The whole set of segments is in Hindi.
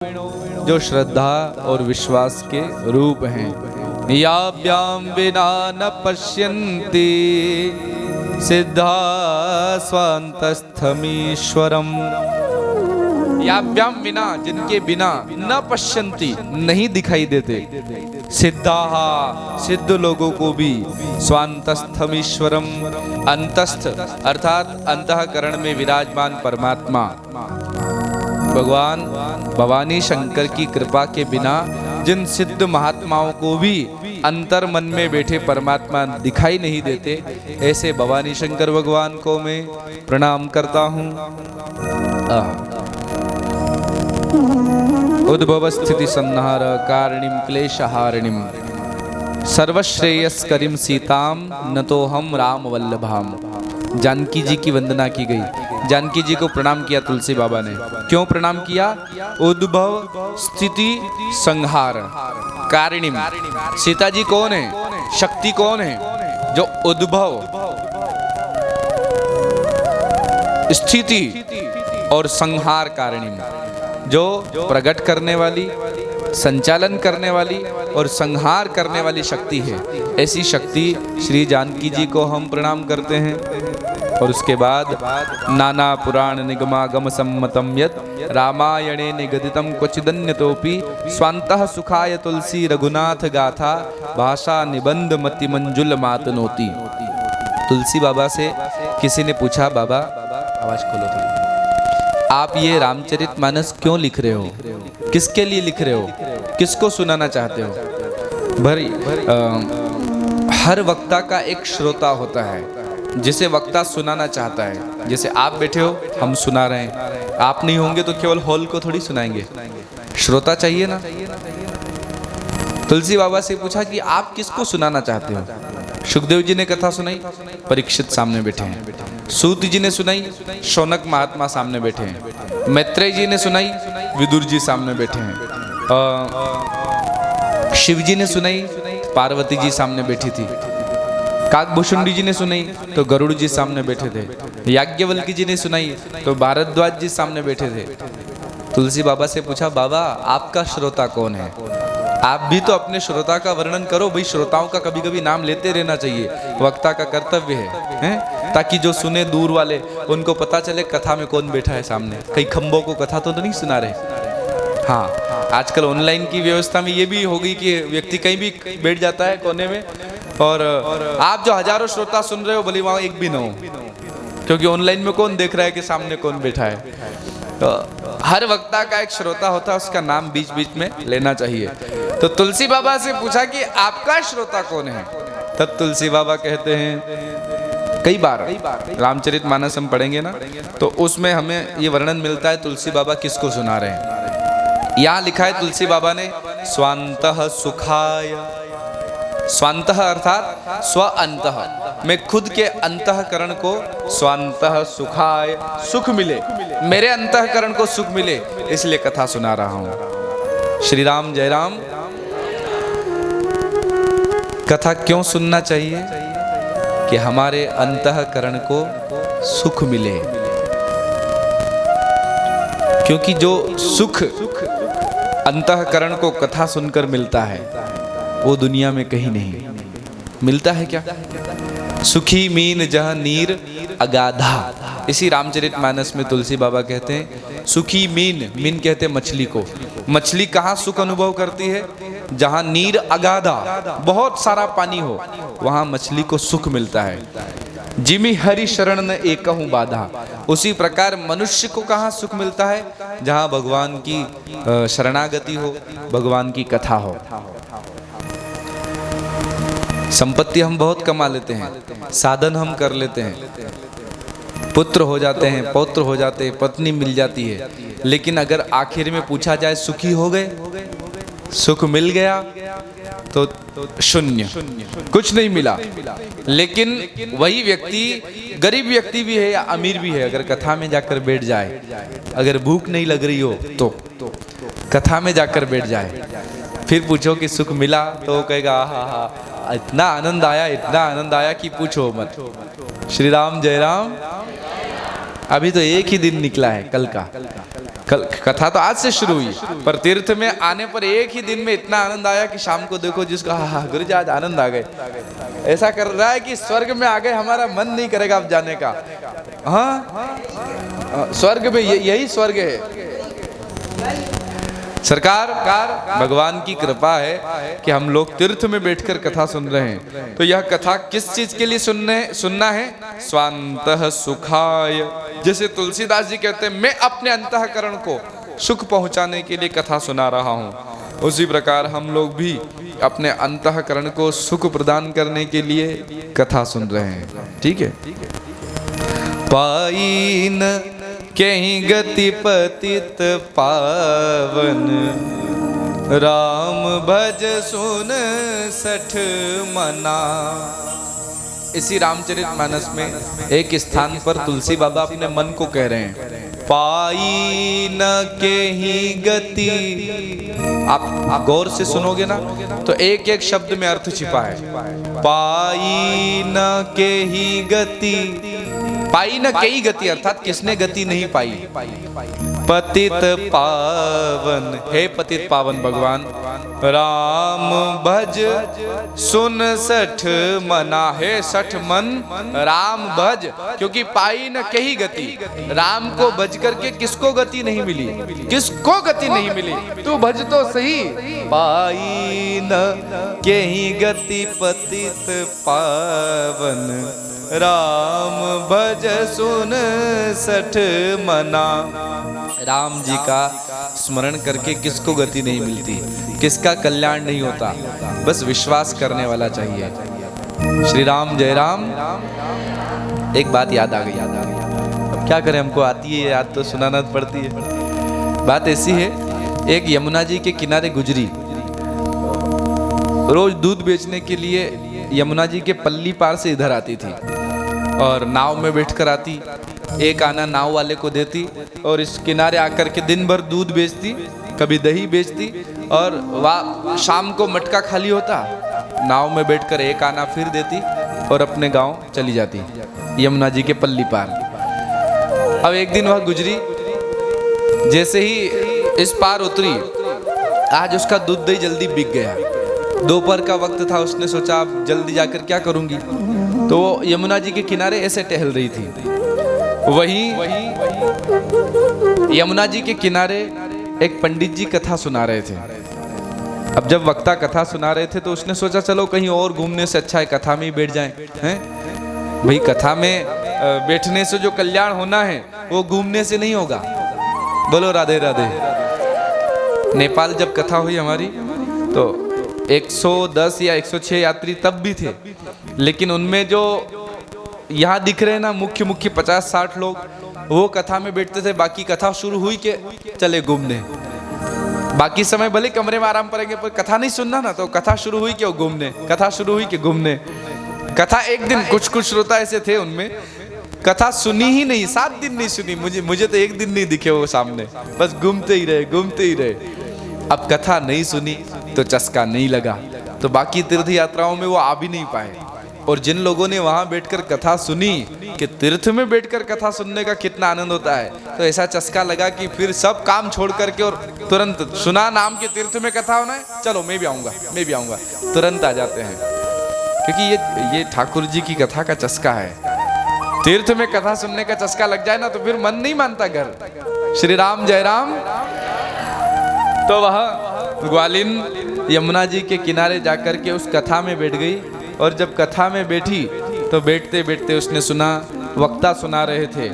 जो श्रद्धा और विश्वास के रूप हैं। याभ्याम विना न पश्यन्ति सिद्धा स्वान्तस्थमीश्वरम। याभ्याम विना, जिनके बिना, न पश्यन्ति, नहीं दिखाई देते, सिद्धा, सिद्ध लोगों को भी, स्वान्तस्थमीश्वरम, अंतस्थ अर्थात अंतःकरण में विराजमान परमात्मा भगवान भवानी शंकर की कृपा के बिना जिन सिद्ध महात्माओं को भी अंतर मन में बैठे परमात्मा दिखाई नहीं देते, ऐसे भवानी शंकर भगवान को मैं प्रणाम करता हूँ। उद्भव स्थिति संहार कारणिम क्लेशहारिणीम सर्वश्रेयस्करीम सीताम नतो हम राम वल्लभाम। जानकी जी की वंदना की गई। जानकी जी को प्रणाम किया तुलसी बाबा ने। क्यों प्रणाम किया? उद्भव स्थिति संहार कारिणीम। सीता जी कौन है? शक्ति कौन है? जो उद्भव, स्थिति और संहार कारिणीम, जो प्रकट करने वाली, संचालन करने वाली और संहार करने वाली शक्ति है। ऐसी शक्ति श्री जानकी जी को हम प्रणाम करते हैं। और उसके बाद नाना पुराण निगमागम सम्मतम यत् रामायणे निगदितम क्वचिदन्यतोपि स्वान्तः सुखाय तुलसी रघुनाथ गाथा भाषा निबंध मति मंजुल मातनोति। तुलसी बाबा से किसी ने पूछा, बाबा आवाज खोलो थोड़ी, आप ये रामचरितमानस क्यों लिख रहे हो? किसके लिए लिख रहे हो? किसको सुनाना चाहते हो? हर वक्ता का एक श्रोता होता है जिसे वक्ता सुनाना चाहता है। जैसे आप बैठे हो, हम सुना रहे हैं, आप नहीं होंगे तो केवल हॉल को थोड़ी सुनाएंगे, श्रोता चाहिए ना। तुलसी बाबा से पूछा कि आप किसको सुनाना चाहते हो? सुखदेव जी ने कथा सुनाई, परीक्षित सामने बैठे हैं। सूत जी ने सुनाई, शौनक महात्मा सामने बैठे हैं। मैत्रेय जी ने सुनाई, विदुर जी सामने बैठे हैं। शिव जी ने सुनाई, पार्वती जी सामने बैठी थी। काकभूषुंडी जी ने सुनाई तो गरुड़ जी सामने बैठे थे। याज्ञवल्क्य जी ने सुनाई तो भारद्वाज जी सामने बैठे थे। तुलसी बाबा से पूछा, बाबा आपका श्रोता कौन है? आप भी तो अपने श्रोता का वर्णन करो। भाई, श्रोताओं का कभी कभी नाम लेते रहना चाहिए, वक्ता का कर्तव्य है, ताकि जो सुने दूर वाले उनको पता चले कथा में कौन बैठा है सामने। कई खंबों को कथा तो नहीं सुना रहे। हाँ, आजकल ऑनलाइन की व्यवस्था में ये भी हो गई कि व्यक्ति कहीं भी बैठ जाता है कोने में, और आप जो हजारों श्रोता सुन रहे हो, भले वहां एक भी ना हो, क्योंकि ऑनलाइन में कौन देख रहा है कि सामने कौन बैठा है। तो हर वक्ता का एक श्रोता होता है, उसका नाम बीच बीच में लेना चाहिए। तो तुलसी बाबा से पूछा कि आपका श्रोता कौन है? तब तुलसी बाबा कहते हैं, कई बार रामचरितमानस हम पढ़ेंगे ना, तो उसमें हमें ये वर्णन मिलता है तुलसी बाबा किसको सुना रहे हैं। यहाँ लिखा है तुलसी बाबा ने, स्वान्तः सुखाय। स्वान्तः अर्थात स्व अंतः, मैं खुद के अंतःकरण को स्वान्तः सुखाय, सुख मिले, मेरे अंतःकरण को सुख मिले, इसलिए कथा सुना रहा हूं। श्री राम जय राम। कथा क्यों सुनना चाहिए? कि हमारे अंतःकरण को सुख मिले, क्योंकि जो सुख अंतःकरण को कथा सुनकर मिलता है वो दुनिया में कहीं नहीं मिलता है। क्या? सुखी मीन जह नीर अगाधा। इसी रामचरितमानस में तुलसी बाबा कहते हैं, सुखी मीन, मीन कहते हैं मछली को। मछली कहाँ सुख अनुभव करती है? जहाँ नीर अगाधा, बहुत सारा पानी हो, वहाँ मछली को सुख मिलता है। जिमि हरि शरण न एकहु बाधा। उसी प्रकार मनुष्य को कहाँ सुख मिलता है? जहाँ भगवान की शरणागति हो, भगवान की कथा हो। संपत्ति हम बहुत कमा लेते हैं, साधन हम कर लेते हैं, पुत्र हो जाते हैं, पौत्र हो जाते हैं, पत्नी मिल जाती है, लेकिन अगर आखिर में पूछा जाए सुखी हो गए, सुख मिल गया, तो शून्य, कुछ नहीं मिला। लेकिन वही व्यक्ति, गरीब व्यक्ति भी है या अमीर भी है, अगर कथा में जाकर बैठ जाए, अगर भूख नहीं लग रही हो तो कथा में जाकर बैठ जाए, फिर पूछो कि सुख मिला, तो कहेगा हा, इतना आनंद आया, इतना आनंद आया कि पूछो मत। श्री राम जय राम। अभी तो एक ही दिन निकला है, कल का। कल कथा तो आज से शुरू हुई, पर तीर्थ में आने पर एक ही दिन में इतना आनंद आया कि शाम को देखो जिसको हाँ गुरु जी आज आनंद आ गए, ऐसा कर रहा है कि स्वर्ग में आ गए, हमारा मन नहीं करेगा अब जाने का। हाँ, स्वर्ग में यही स्वर्ग है। सरकार भगवान की कृपा है कि हम लोग तीर्थ में बैठकर कथा सुन रहे हैं। तो यह कथा किस चीज के लिए सुनना है? स्वांतः सुखाय। जैसे तुलसीदास जी कहते हैं मैं अपने अंतःकरण को सुख पहुंचाने के लिए कथा सुना रहा हूं, उसी प्रकार हम लोग भी अपने अंतःकरण को सुख प्रदान करने के लिए कथा सुन रहे हैं। ठीक है। पाइन कहीं गति पतित पावन, राम भज सुन सठ मना। इसी रामचरितमानस में एक स्थान पर तुलसी बाबा अपने मन को कह रहे हैं, पाई न के ही गति। आप गौर से सुनोगे ना तो एक एक शब्द में अर्थ छिपा है। पाई न के ही गति, पाई न के ही गति अर्थात किसने गति नहीं पाई। पतित पावन, हे पतित पावन भगवान, राम भज सुन सठ मना। हे सठ मन राम भज, क्योंकि पाई न कही गति, राम को भज करके किसको गति नहीं मिली, किसको गति नहीं मिली, तू भज तो सही। पाई न कही गति पतित पावन, राम भज सुन सठ मना। राम जी का स्मरण करके किसको गति नहीं मिलती, किसका कल्याण नहीं होता, बस विश्वास करने वाला चाहिए। श्री राम जय राम। एक बात याद आ गई, अब क्या करें, हमको आती है याद तो सुनाना पड़ती है। बात ऐसी है, एक यमुना जी के किनारे गुजरी, रोज दूध बेचने के लिए यमुना जी के पल्ली पार से इधर आती थी और नाव में बैठकर आती, एक आना नाव वाले को देती और इस किनारे आकर के दिन भर दूध बेचती, कभी दही बेचती और शाम को मटका खाली होता, नाव में बैठकर एक आना फिर देती और अपने गांव चली जाती यमुना जी के पल्ली पार। अब एक दिन वह गुजरी, जैसे ही इस पार उतरी, आज उसका दूध दही जल्दी बिक गया। दोपहर का वक्त था, उसने सोचा अब जल्दी जाकर क्या करूंगी, तो वो यमुना जी के किनारे ऐसे टहल रही थी। वहीं यमुना जी के किनारे एक पंडित जी कथा सुना रहे थे। अब जब वक्ता कथा सुना रहे थे तो उसने सोचा चलो कहीं और घूमने से अच्छा है कथा में ही बैठ जाएं, हैं? भाई कथा में बैठने से जो कल्याण होना है वो घूमने से नहीं होगा। बोलो राधे राधे। नेपाल जब कथा हुई हमारी तो 110 या 106 यात्री तब भी थे, लेकिन उनमें जो यहाँ दिख रहे हैं ना मुख्य 50-60 लोग, वो कथा में बैठते थे। बाकी कथा शुरू हुई के चले घूमने, बाकी समय भले कमरे में आराम करेंगे पर कथा नहीं सुनना ना, तो कथा शुरू हुई क्यों घूमने, कथा शुरू हुई कि घूमने। कथा एक दिन कुछ श्रोता ऐसे थे, उनमें कथा सुनी ही नहीं, 7 दिन नहीं सुनी, मुझे तो एक दिन नहीं दिखे वो सामने, बस घूमते ही रहे। अब कथा नहीं सुनी तो चस्का नहीं लगा, तो बाकी तीर्थ यात्राओं में वो आ भी नहीं पाए। और जिन लोगों ने वहां बैठकर कथा सुनी कि तीर्थ में बैठकर कथा सुनने का कितना आनंद होता है, तो ऐसा चस्का लगा कि फिर सब काम छोड़ करके और तुरंत सुना नाम के तीर्थ में कथा होना है, चलो मैं भी आऊंगा, तुरंत आ जाते हैं। क्योंकि ये ठाकुर जी की कथा का चस्का है। तीर्थ में कथा सुनने का चस्का लग जाए ना तो फिर मन नहीं मानता घर। श्री राम जय राम। तो वह ग्वालिन यमुना जी के किनारे जाकर के उस कथा में बैठ गई, और जब कथा में बैठी तो बैठते बैठते उसने सुना, वक्ता सुना रहे थे।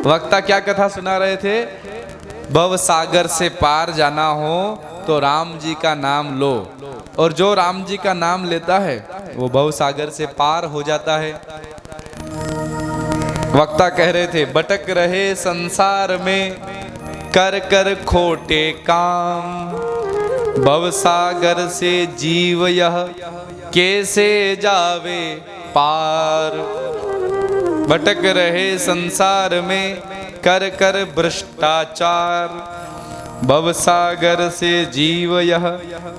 वक्ता क्या कथा सुना रहे थे? भव सागर से पार जाना हो तो राम जी का नाम लो, और जो राम जी का नाम लेता है वो भव सागर से पार हो जाता है। वक्ता कह रहे थे, भटक रहे संसार में कर कर खोटे काम, भव सागर से जीव यह कैसे जावे पार। भटक रहे संसार में कर कर भ्रष्टाचार, भव सागर से जीव यह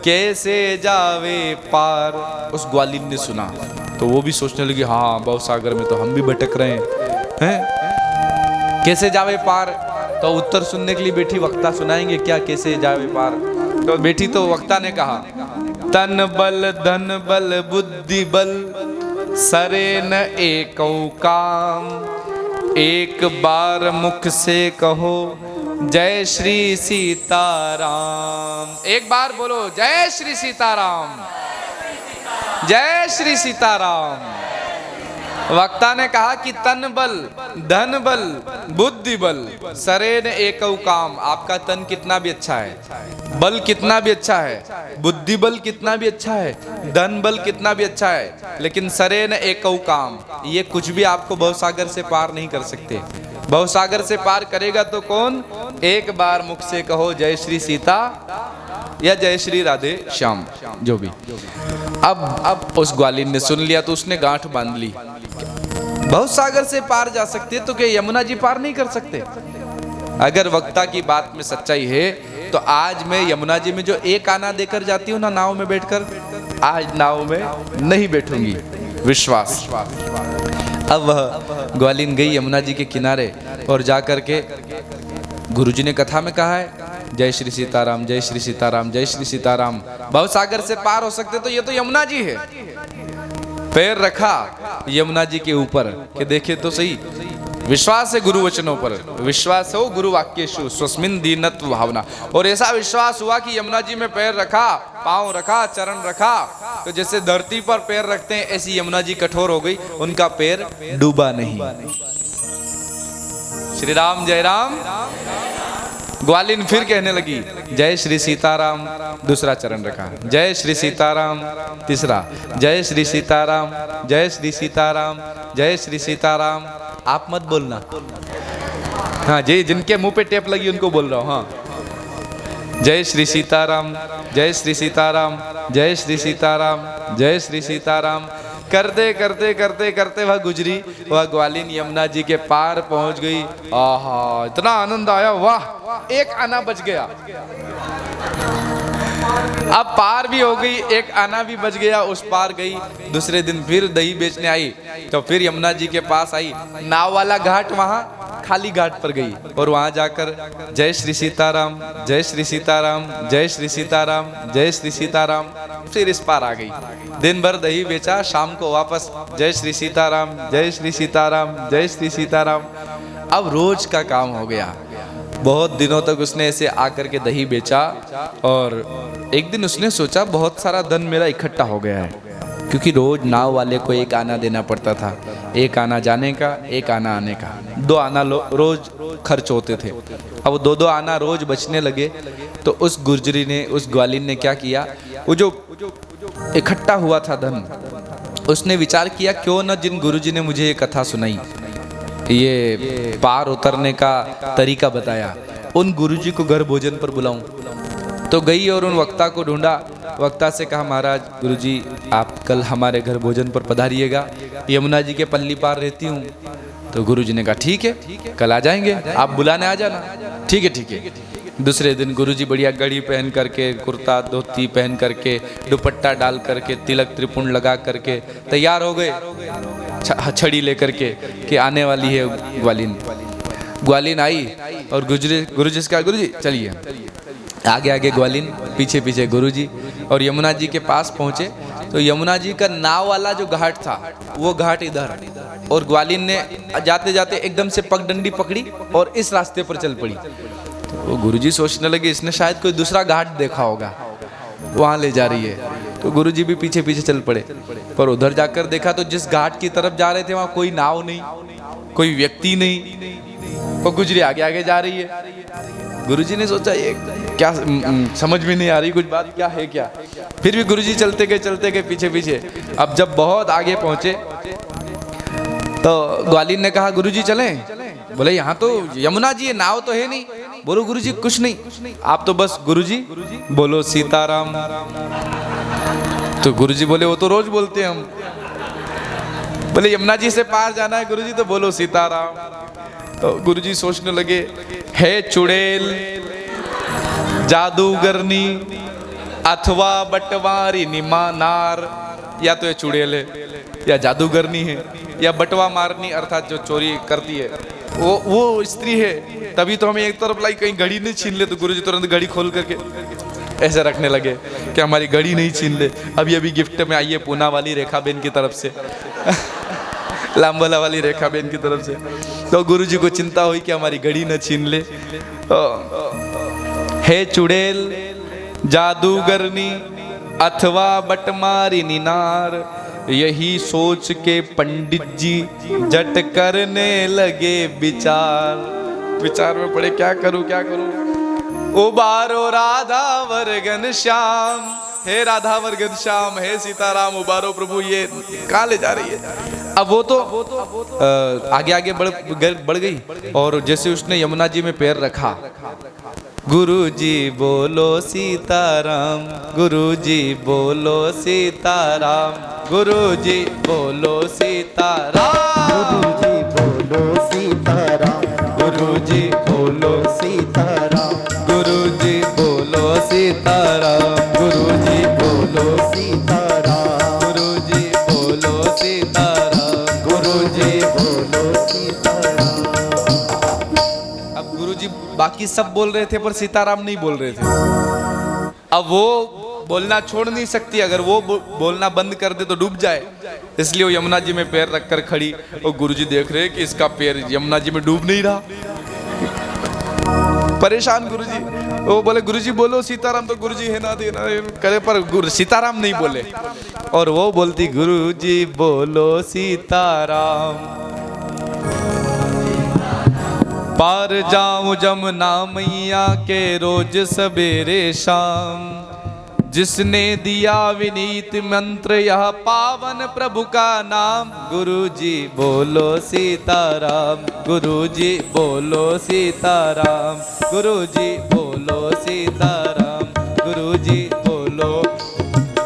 कैसे जावे पार। उस ग्वालिन ने सुना तो वो भी सोचने लगी, हाँ भव सागर में तो हम भी भटक रहे हैं, कैसे जावे पार। तो उत्तर सुनने के लिए बैठी वक्ता सुनाएंगे क्या, कैसे जावे पार। तो बैठी तो वक्ता ने कहा, तन बल धन बल बुद्धि बल सरे न एको काम, एक बार मुख से कहो जय श्री सीताराम। एक बार बोलो जय श्री सीताराम, जय श्री सीताराम। वक्ता ने कहा कि तन बल धन बल बुद्धि बल सरेन एकौ काम। आपका तन कितना भी अच्छा है, बल कितना भी अच्छा है, बुद्धि बल कितना भी अच्छा है, धन बल कितना भी अच्छा है, लेकिन सरेन एकौ काम, ये कुछ भी आपको भवसागर से पार नहीं कर सकते। भवसागर से पार करेगा तो कौन? एक बार मुख से कहो जय श्री सीता या जय श्री राधे श्याम, जो भी। अब उस ग्वालिन ने सुन लिया तो उसने गांठ बांध ली। भवसागर से पार जा सकते तो क्या यमुना जी पार नहीं कर सकते? अगर वक्ता की बात में सच्चाई है तो आज मैं यमुना जी में जो एक आना देकर जाती हूँ ना नाव में बैठकर, आज नाव में नहीं बैठूंगी, विश्वास। अब वह ग्वालिन गई यमुना जी के किनारे और जाकर के गुरुजी ने कथा में कहा है जय श्री सीताराम, जय श्री सीताराम, जय श्री सीताराम। भवसागर से पार हो सकते तो ये तो यमुना जी है। पैर रखा यमुना जी के ऊपर कि देखे तो सही, विश्वास है गुरु वचनों पर, विश्वास हो गुरु वाक्येषु स्वस्मिन् दीनत्व भावना। और ऐसा विश्वास हुआ कि यमुना जी में पैर रखा, पांव रखा, चरण रखा, तो जैसे धरती पर पैर रखते हैं ऐसी यमुना जी कठोर हो गई, उनका पैर डूबा नहीं। श्री राम जय राम। ग्वालिन फिर कहने लगी जय श्री सीताराम, दूसरा चरण रखा, जय श्री सीताराम, तीसरा, जय श्री सीताराम, जय श्री सीताराम, जय श्री सीताराम। आप मत बोलना, हाँ जी, जिनके मुंह पे टेप लगी उनको बोल रहा हूँ। हाँ, जय श्री सीताराम, जय श्री सीताराम, जय श्री सीताराम, जय श्री सीताराम। करते करते करते करते वह गुजरी, वह ग्वालिन यमुना जी के पार पहुंच गई। आहा, इतना आनंद आया, वाह, एक आना बच गया। अब पार भी हो गई, एक आना भी बच गया, उस पार गई। दूसरे दिन फिर दही बेचने आई तो फिर यमुना जी के पास आई। नाव वाला घाट वहां खाली घाट पर गई और वहां जाकर जय श्री सीताराम, जय श्री सीताराम, जय श्री सीताराम, जय श्री सीताराम। फिर इस पार आ गई, दिन भर दही बेचा, शाम को वापस जय श्री सीताराम, जय श्री सीताराम, जय श्री सीताराम। अब रोज का काम हो गया। बहुत दिनों तक उसने ऐसे आकर के दही बेचा और एक दिन उसने सोचा बहुत सारा धन मेरा इकट्ठा हो गया है, क्योंकि रोज नाव वाले को एक आना देना पड़ता था, एक आना जाने का, एक आना आने का, 2 आना रोज खर्च होते थे। अब 2-2 आना रोज बचने लगे तो उस गुर्जरी ने, उस ग्वालिन ने क्या किया, वो जो इकट्ठा हुआ था धन, उसने विचार किया क्यों न जिन गुरुजी ने मुझे ये कथा सुनाई, ये पार उतरने का तरीका बताया, उन गुरुजी को घर भोजन पर बुलाऊं। तो गई और उन वक्ता को ढूंढा, वक्ता से कहा महाराज गुरुजी आप कल हमारे घर भोजन पर पधारिएगा, यमुना जी के पल्ली पार रहती हूँ। तो गुरुजी ने कहा ठीक है, कल आ जाएंगे, आप बुलाने आ जाना। ठीक है ठीक है। दूसरे दिन गुरुजी बढ़िया घड़ी पहन करके, कुर्ता धोती पहन करके, दुपट्टा डाल करके, तिलक त्रिपुंड लगा करके तैयार हो गए, छड़ी लेकर के कि आने वाली है ग्वालिन। ग्वालिन आई और गुरुजी से कहा गुरुजी चलिए। आगे आगे ग्वालिन, पीछे पीछे गुरुजी, और यमुना जी के पास पहुंचे तो यमुना जी का नाव वाला जो घाट था वो घाट इधर, और ग्वालिन ने जाते जाते एकदम से पगडंडी पकड़ी और इस रास्ते पर चल पड़ी। तो गुरुजी सोचने लगे इसने शायद कोई दूसरा घाट देखा होगा, वहां ले जा रही है। तो गुरुजी भी पीछे पीछे चल पड़े, पर उधर जाकर देखा तो जिस घाट की तरफ जा रहे थे वहां कोई नाव नहीं, कोई व्यक्ति नहीं, वो गुजरी आगे आगे जा रही है। गुरुजी ने सोचा ये क्या, समझ में नहीं आ रही कुछ बात, क्या है क्या। फिर भी गुरुजी चलते गए पीछे पीछे। अब जब बहुत आगे पहुंचे तो ग्वालिन ने कहा गुरुजी चलें? बोले यहाँ तो यमुना जी है, नाव तो है नहीं। बोलो गुरुजी कुछ नहीं, आप तो बस गुरुजी बोलो सीताराम। तो गुरुजी बोले वो तो रोज बोलते हैं हम। बोले यमुना जी से पार जाना है गुरुजी तो बोलो सीताराम। तो गुरुजी सोचने लगे है चुड़ैल, जादूगरनी अथवा बटवारी निमा नार, या तो ये चुड़ैल है या जादूगरनी है या बटवा मारनी अर्थात जो चोरी करती है वो स्त्री है, तभी तो हमें एक तरफ लाई, कहीं घड़ी नहीं छीन ले। तो गुरुजी तुरंत घड़ी खोल करके ऐसे रखने लगे कि हमारी घड़ी नहीं छीन ले। अभी अभी गिफ्ट में आई है पूना वाली रेखा बेन की तरफ से लांबोला वाली रेखा बेन की तरफ से। तो गुरुजी को चिंता हुई कि हमारी घड़ी न छीन ले। हे चुड़ैल जादूगरनी अथवा बटमारी निनार, यही सोच के पंडित जी जट करने लगे विचार में पड़े, क्या करूं क्या करूं। उबारो राधा वर्गन श्याम, हे राधा वर्गन श्याम, हे सीताराम उबारो प्रभु। ये कहाँ ले जा रही है? अब वो तो आगे आगे बढ़ गई, और जैसे उसने यमुना जी में पैर रखा, गुरुजी बोलो सीताराम, गुरुजी बोलो सीताराम, गुरुजी बोलो सीताराम, गुरुजी बोलो सीताराम, गुरुजी बोलो सीताराम, गुरुजी बोलो सीताराम, गुरुजी बोलो सीताराम, गुरुजी बोलो सीताराम, गुरुजी बोलो सीताराम। अब गुरुजी बाकी सब बोल रहे थे पर सीताराम नहीं बोल रहे थे। अब वो बोलना छोड़ नहीं सकती, अगर वो बोलना बंद कर दे तो डूब जाए, इसलिए वो यमुना जी में पैर रखकर खड़ी। और गुरुजी देख रहे कि इसका पैर यमुना जी में डूब नहीं रहा। परेशान गुरुजी, वो बोले गुरुजी बोलो सीताराम, तो गुरुजी है ना देना करे, पर सीताराम नहीं बोले। और वो बोलती गुरुजी बोलो सीताराम। पार जाऊं जमुना मैया के रोज सवेरे शाम, जिसने दिया विनीत मंत्र यह पावन प्रभु का नाम। गुरुजी बोलो सीताराम, गुरुजी बोलो सीताराम, गुरुजी बोलो सीताराम, गुरुजी बोलो।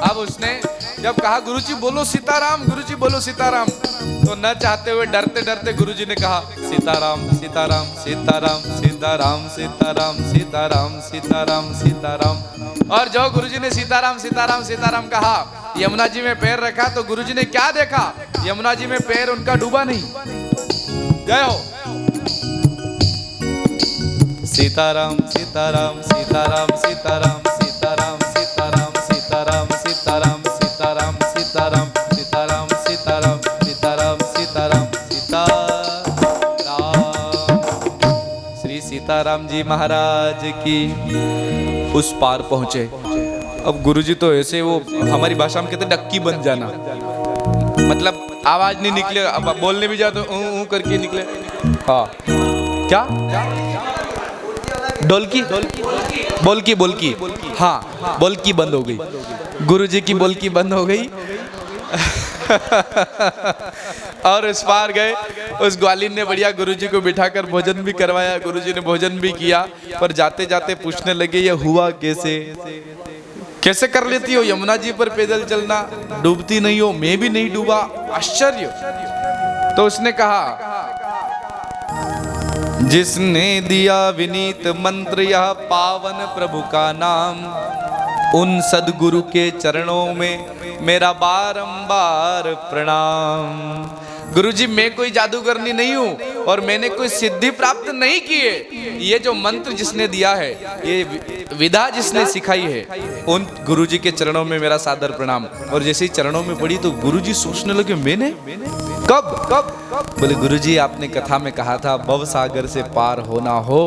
अब उसने जब कहा गुरुजी बोलो सीताराम, गुरुजी बोलो सीताराम, तो न चाहते हुए डरते डरते गुरुजी ने कहा सीताराम सीताराम सीताराम सीताराम सीताराम सीताराम सीताराम सीताराम। और जो गुरुजी ने सीताराम सीताराम सीताराम कहा, यमुना जी में पैर रखा, तो गुरुजी ने क्या देखा? यमुना जी में पैर उनका डूबा नहीं। जय हो सीताराम सीताराम सीताराम सीताराम सीताराम सीताराम सीताराम सीताराम सीताराम सीताराम सीताराम सीताराम सीताराम सीताराम सीताराम। श्री सीताराम जी महाराज की उस पार पहुंचे। अब गुरुजी तो ऐसे, वो हमारी भाषा में कहते डक्की बन जाना, मतलब आवाज नहीं निकले, अब बोलने भी जाओ तो ऊ करके निकले। हाँ क्या डोलकी बोलकी हाँ बोलकी बंद हो गई, गुरुजी की बोलकी बंद हो गई। और उस पार गए। उस ग्वालिन ने बढ़िया गुरुजी को बिठाकर भोजन भी करवाया, गुरुजी ने भोजन भी किया। पर जाते जाते पूछने लगे ये हुआ कैसे कर लेती हो यमुना जी पर पैदल चलना, डूबती नहीं हो, मैं भी नहीं डूबा, आश्चर्य। तो उसने कहा जिसने दिया विनीत मंत्र यह पावन प्रभु का नाम, उन सदगुरु के चरणों में मेरा बारंबार प्रणाम। गुरुजी मैं कोई जादूगरनी नहीं हूँ और मैंने कोई सिद्धि प्राप्त नहीं की है। ये जो मंत्र जिसने दिया है, ये विधा जिसने सिखाई है, उन गुरुजी के चरणों में मेरा सादर प्रणाम। और जैसे ही चरणों में पड़ी तो गुरुजी सोचने लगे मैंने कब बोले गुरुजी आपने कथा में कहा था भव सागर से पार होना हो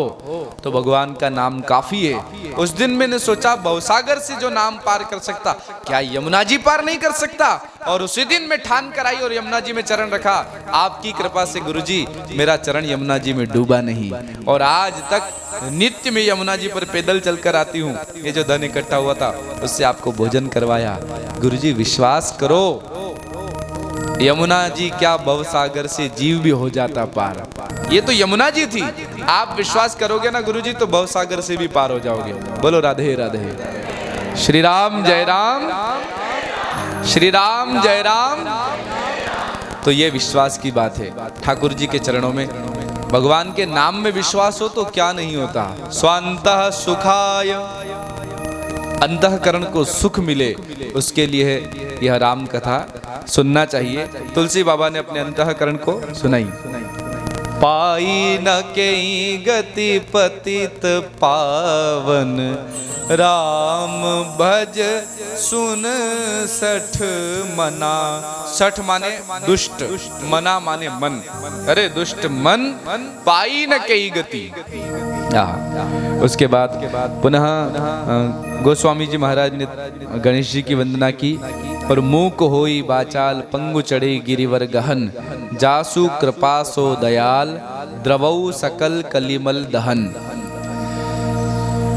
तो भगवान का नाम काफी है। उस दिन मैंने सोचा भवसागर से जो नाम पार कर सकता, क्या यमुना जी पार नहीं कर सकता? और उसी दिन मैं ठान कर आई और यमुना जी में चरण रखा। आपकी कृपा से गुरुजी मेरा चरण यमुना जी में डूबा नहीं, और आज तक नित्य में यमुना जी पर पैदल चलकर आती हूँ। ये जो धन इकट्ठा हुआ था उससे आपको भोजन करवाया। गुरुजी विश्वास करो, यमुना जी क्या भवसागर से जीव भी हो जाता पार। ये तो यमुना जी थी, आप विश्वास करोगे ना गुरुजी तो भवसागर से भी पार हो जाओगे। बोलो राधे राधे। श्री राम जय राम, श्री राम जय राम। तो ये विश्वास की बात है। ठाकुर जी के चरणों में भगवान के नाम में विश्वास हो तो क्या नहीं होता। स्वांतः सुखाय, अंतःकरण को सुख मिले, उसके लिए यह राम कथा सुनना चाहिए। तुलसी बाबा ने अपने अंतःकरण को सुनाई। पाई न केई गति पतित पावन, राम भज सुन सठ मना। सठ माने दुष्ट, मना माने मन। अरे दुष्ट मन पाई न केई गति। उसके बाद पुनः गोस्वामी जी महाराज ने गणेश जी की वंदना की और मूक होई बाचाल, पंगु चढ़े गिरिवर गहन, जासु कृपा सो दयाल, द्रवऊ सकल कलिमल दहन।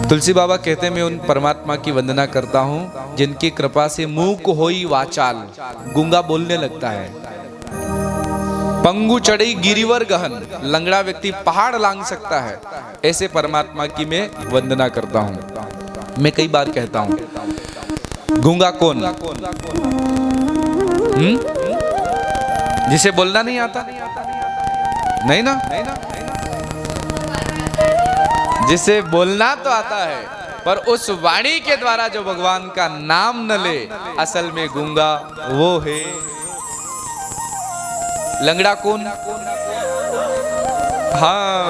तुलसी बाबा कहते हैं मैं उन परमात्मा की वंदना करता हूँ जिनकी कृपा से मूक होई वाचाल, गूंगा बोलने लगता है, पंगु चढ़ी गिरिवर गहन, लंगड़ा व्यक्ति पहाड़ लांग सकता है, ऐसे परमात्मा की मैं वंदना करता हूँ। मैं कई बार कहता हूँ गूंगा कौन? जिसे बोलना नहीं आता? नहीं ना? जिसे बोलना तो आता है पर उस वाणी के द्वारा जो भगवान का नाम न ले, असल में गूंगा वो है। लंगड़ा कौन? हाँ,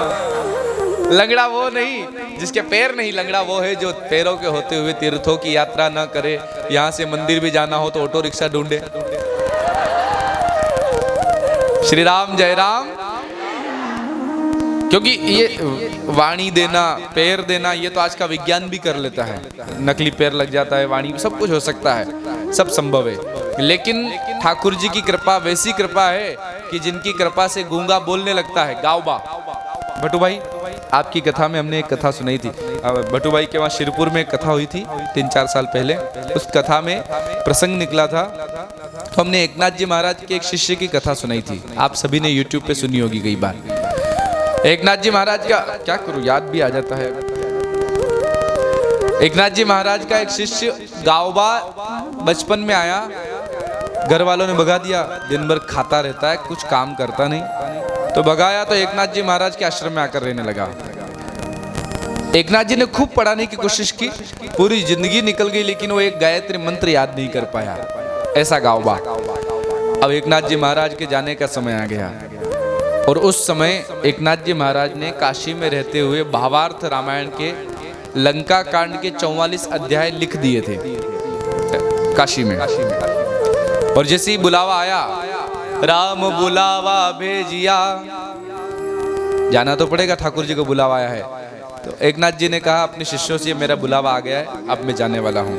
लंगड़ा वो नहीं जिसके पैर नहीं, लंगड़ा वो है जो पैरों के होते हुए तीर्थों की यात्रा न करे, यहां से मंदिर भी जाना हो तो ऑटो रिक्शा ढूंढे। श्री राम जय राम। क्योंकि ये वाणी देना, पैर देना, ये तो आज का विज्ञान भी कर लेता है। नकली पैर लग जाता है, वाणी, सब कुछ हो सकता है, सब संभव है। लेकिन ठाकुर जी की कृपा वैसी कृपा है कि जिनकी कृपा से गूंगा बोलने लगता है। गावबा भट्टू भाई, आपकी कथा में हमने एक कथा सुनाई थी। भट्टू भाई के वहाँ शिरपुर में एक कथा हुई थी 3-4 साल पहले। उस कथा में प्रसंग निकला था तो हमने एकनाथ जी महाराज के एक शिष्य की कथा सुनाई थी। आप सभी ने यूट्यूब पे सुनी होगी कई बार। एकनाथ जी महाराज का, क्या करूं याद भी आ जाता है। एकनाथ जी महाराज का एक शिष्य गावबा बचपन में आया, घर वालों ने भगा दिया, दिन भर खाता रहता है, कुछ काम करता नहीं, तो भगाया तो एकनाथ जी महाराज के आश्रम में आकर रहने लगा। एकनाथ जी ने खूब पढ़ाने की कोशिश की, पूरी जिंदगी निकल गई लेकिन वो एक गायत्री मंत्र याद नहीं कर पाया, ऐसा गावबा। अब एकनाथ जी महाराज के जाने का समय आ गया और उस समय एकनाथ जी महाराज ने काशी में रहते हुए भावार्थ रामायण के लंका कांड के 44 अध्याय लिख दिए थे काशी में। और जैसे ही बुलावा आया, राम बुलावा भेजिया, जाना तो पड़ेगा, ठाकुर जी को बुलावा आया है। तो एकनाथ जी ने कहा अपने शिष्यों से मेरा बुलावा आ गया है, अब मैं जाने वाला हूँ।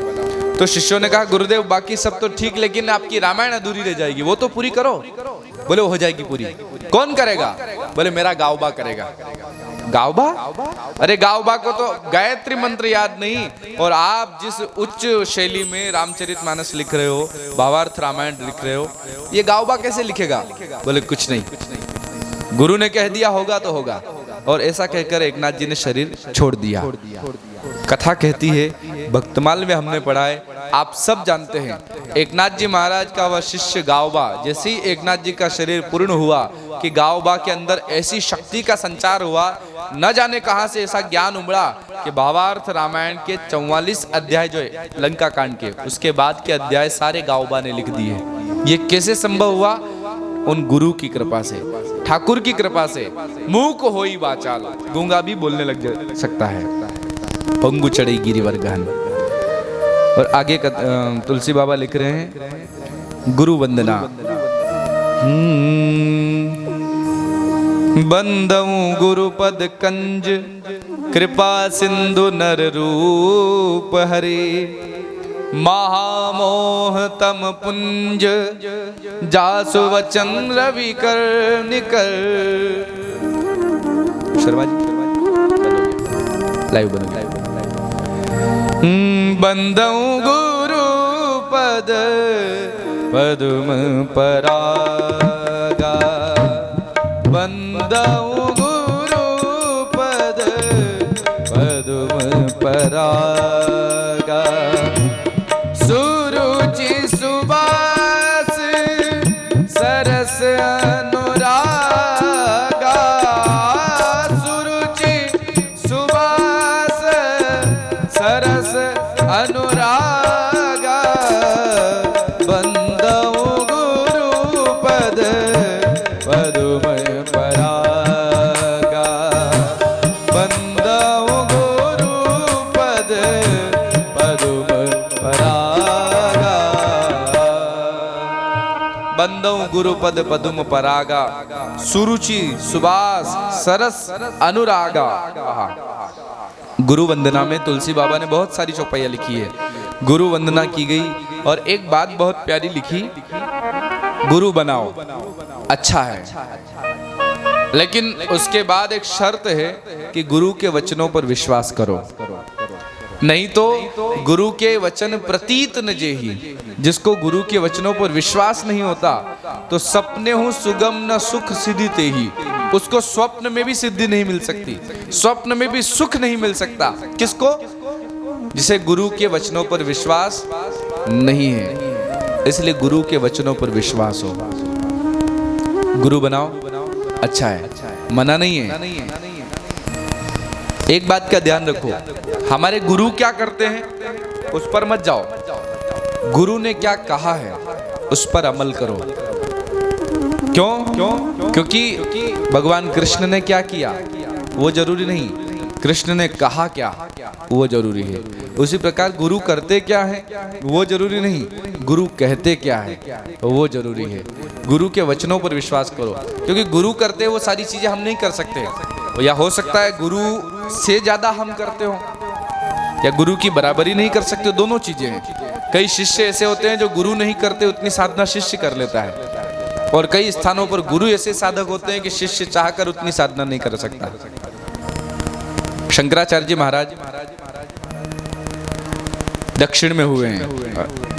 तो शिष्यों ने कहा गुरुदेव बाकी सब तो ठीक, लेकिन आपकी रामायण अधूरी रह जाएगी, वो तो पूरी करो। बोले वो हो जाएगी पूरी। कौन करेगा? बोले मेरा गावबा करेगा। गावबा? अरे गावबा को तो गायत्री मंत्र याद नहीं, और आप जिस उच्च शैली में रामचरितमानस लिख रहे हो, भावार्थ रामायण लिख रहे हो, ये गावबा कैसे लिखेगा? बोले कुछ नहीं, गुरु ने कह दिया होगा तो होगा। और ऐसा कहकर एकनाथ जी ने शरीर छोड़ दिया। कथा कहती है, भक्तमाल में हमने पढ़ा है, आप सब जानते हैं, एकनाथ जी महाराज का वह शिष्य गावबा, जैसे ही एकनाथ जी का शरीर पूर्ण हुआ कि गावबा के अंदर ऐसी शक्ति का संचार हुआ, न जाने कहां से ऐसा ज्ञान उमड़ा कि भावार्थ रामायण के 44 अध्याय जो है लंका कांड के, उसके बाद के अध्याय सारे गावबा ने लिख दिए। ये कैसे संभव हुआ? उन गुरु की कृपा से, ठाकुर की कृपा से। मूक होई वाचाल, गूंगा भी बोलने लग सकता है, पंगु चढ़ी गिरिवर गहन। और आगे तुलसी बाबा लिख रहे हैं गुरु वंदना। बंदऊ गुरुपद कंज, कृपा सिंधु नर रूप हरे, महामोह तम पुंज, जासु वचन रवि कर निकर। शर्मा जी लाइव बनो। बंदऊ गुरु पद पद्म परागा, बंदऊ गुरु पद पद्म परागा, सुरुचि सुबास सरस अनुरागा, सुरुचि सुबास सरस अनुरागा, बंदऊ गुरु पद पद्म परागा। बंदौ गुरुपद पदुम परागा, सुरुचि सुबास सरस अनुरागा। गुरु वंदना में तुलसी बाबा ने बहुत सारी चौपाइयाँ लिखी है। गुरु वंदना की गई और एक बात बहुत प्यारी लिखी, गुरु बनाओ अच्छा है, लेकिन उसके बाद एक शर्त है कि गुरु के वचनों पर विश्वास करो, नहीं तो गुरु के वचन प्रतीत न जेही। जिसको गुरु के वचनों पर विश्वास नहीं होता तो सपने हूं सुगम न सुख सिद्धि ते ही, उसको स्वप्न में भी सिद्धि नहीं मिल सकती, स्वप्न में भी सुख नहीं मिल सकता। किसको? जिसे गुरु के वचनों पर विश्वास नहीं है। इसलिए गुरु के वचनों पर विश्वास हो, गुरु बनाओ अच्छा है, मना नहीं है। एक बात का ध्यान रखो, हमारे गुरु क्या करते हैं उस पर मत जाओ, गुरु ने क्या कहा है उस पर अमल करो। क्यों? क्योंकि भगवान कृष्ण ने क्या किया वो जरूरी नहीं, कृष्ण ने कहा क्या वो जरूरी है। उसी प्रकार गुरु करते क्या है वो जरूरी नहीं, गुरु कहते क्या है वो जरूरी है। गुरु के वचनों पर विश्वास करो, क्योंकि गुरु करते वो सारी चीजें हम नहीं कर सकते, या हो सकता है गुरु से ज्यादा हम करते हो, या गुरु की बराबरी नहीं कर सकते, दोनों चीजें हैं। कई शिष्य ऐसे होते हैं जो गुरु नहीं करते उतनी साधना शिष्य कर लेता है, और कई स्थानों पर गुरु ऐसे साधक होते हैं कि शिष्य चाहकर उतनी साधना नहीं कर सकता। शंकराचार्य जी महाराज दक्षिण में हुए हैं,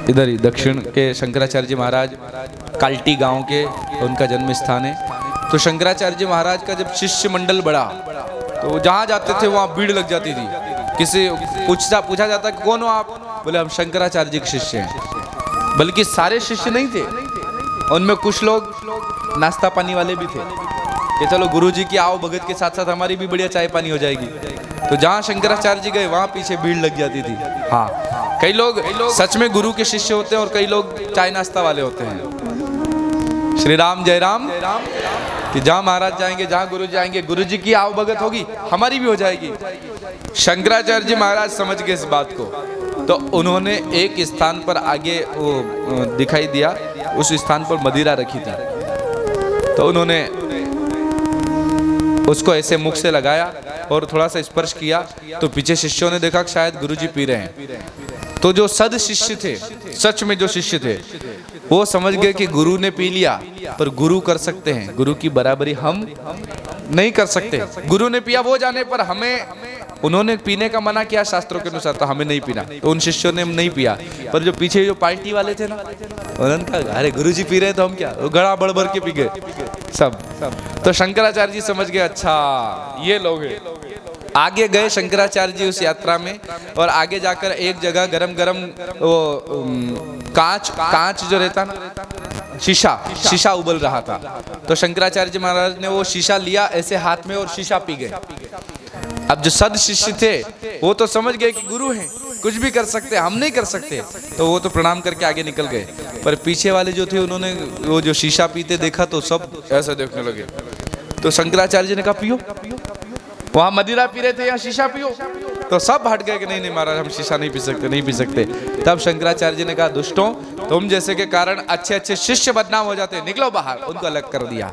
इधर ही दक्षिण के शंकराचार्य जी महाराज काल्टी गांव के उनका जन्म स्थान है। तो शंकराचार्य जी महाराज का जब शिष्य मंडल बढ़ा तो जहां जाते थे वहां भीड़ लग जाती थी। किसी पूछा जाता कि कौन हो आप, बोले हम शंकराचार्य जी के शिष्य हैं। बल्कि सारे शिष्य नहीं थे, उनमें कुछ लोग नाश्ता पानी वाले भी थे कि चलो गुरुजी की आओ भगत के साथ साथ हमारी भी बढ़िया चाय पानी हो जाएगी। तो जहाँ शंकराचार्य जी गए वहाँ पीछे भीड़ लग जाती थी। हाँ, कई लोग सच में गुरु के शिष्य होते हैं और कई लोग चाय नाश्ता वाले होते हैं। श्री राम जय राम, कि जहाँ महाराज जाएंगे, जहाँ गुरु जाएंगे, गुरु जी की आओ भगत होगी, हमारी भी हो जाएगी। शंकराचार्य जी महाराज समझ गए इस बात को, तो उन्होंने एक स्थान पर आगे वो दिखाई दिया, उस स्थान पर मदिरा रखी थी। तो उन्होंने उसको ऐसे मुख से लगाया और थोड़ा सा स्पर्श किया, तो पीछे शिष्यों ने देखा कि शायद गुरुजी पी रहे हैं। तो जो सद शिष्य थे, सच में जो शिष्य थे, वो समझ गए कि गुरु ने पी लिया, पर गुरु कर सकते हैं, गुरु की बराबरी हम नहीं कर सकते। गुरु ने पिया वो जाने, पर हमें उन्होंने पीने का मना किया शास्त्रों के अनुसार, तो हमें नहीं पीना। तो उन शिष्यों ने नहीं पिया, पर जो पीछे जो पार्टी वाले थे ना, उन्होंने कहा अरे गुरुजी पी रहे तो हम क्या, वो गड़ा बढ़ बढ़ के पी गए सब। तो शंकराचार्य जी समझ गए अच्छा ये लोग हैं। आगे गए शंकराचार्य जी उस यात्रा में, और आगे जाकर एक जगह गरम गरम वो कांच जो रहता ना, शीशा उबल रहा था। तो शंकराचार्य जी महाराज ने वो शीशा लिया ऐसे हाथ में और शीशा पी गए। अब जो सद शिष्य थे वो तो समझ गए कि गुरु हैं, कुछ भी कर सकते, हम नहीं कर सकते, तो वो तो प्रणाम करके आगे निकल गए। पर पीछे वाले जो थे उन्होंने वो जो शीशा पीते देखा तो सब ऐसा देखने लगे। तो शंकराचार्य जी ने कहा पियो, वहां मदिरा पी रहे थे, यहाँ शीशा पियो। तो सब हट गए कि नहीं महाराज हम शीशा नहीं पी सकते, नहीं पी सकते। तब शंकराचार्य जी ने कहा दुष्टों, तुम जैसे के कारण अच्छे अच्छे शिष्य बदनाम हो जाते, निकलो बाहर। उनको अलग कर दिया।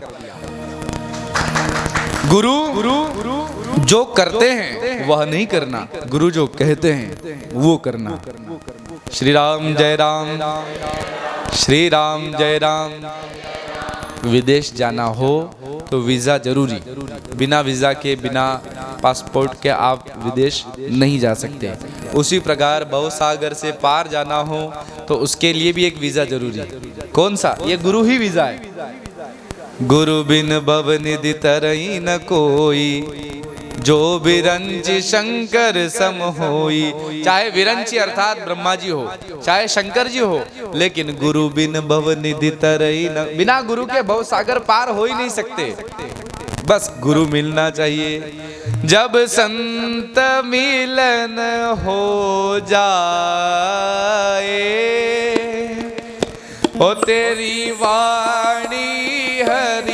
गुरु जो करते हैं वह नहीं करना, गुरु जो कहते हैं वो करना। श्री राम जय राम, श्री राम जय राम। विदेश जाना हो तो वीजा जरूरी, बिना वीजा के, बिना पासपोर्ट के आप विदेश नहीं जा सकते। उसी प्रकार भवसागर से पार जाना हो तो उसके लिए भी एक वीजा जरूरी। कौन सा? ये गुरु ही वीजा है। गुरु बिन भव निधि तरई न कोई, जो विरंची शंकर सम होई। चाहे विरंची अर्थात ब्रह्मा जी हो, चाहे शंकर जी हो, लेकिन गुरु बिन भव निधि तरई न, बिना गुरु के भव सागर पार हो ही नहीं सकते। बस गुरु मिलना चाहिए। जब संत मिलन हो जाए, ओ तेरी वाणी हरि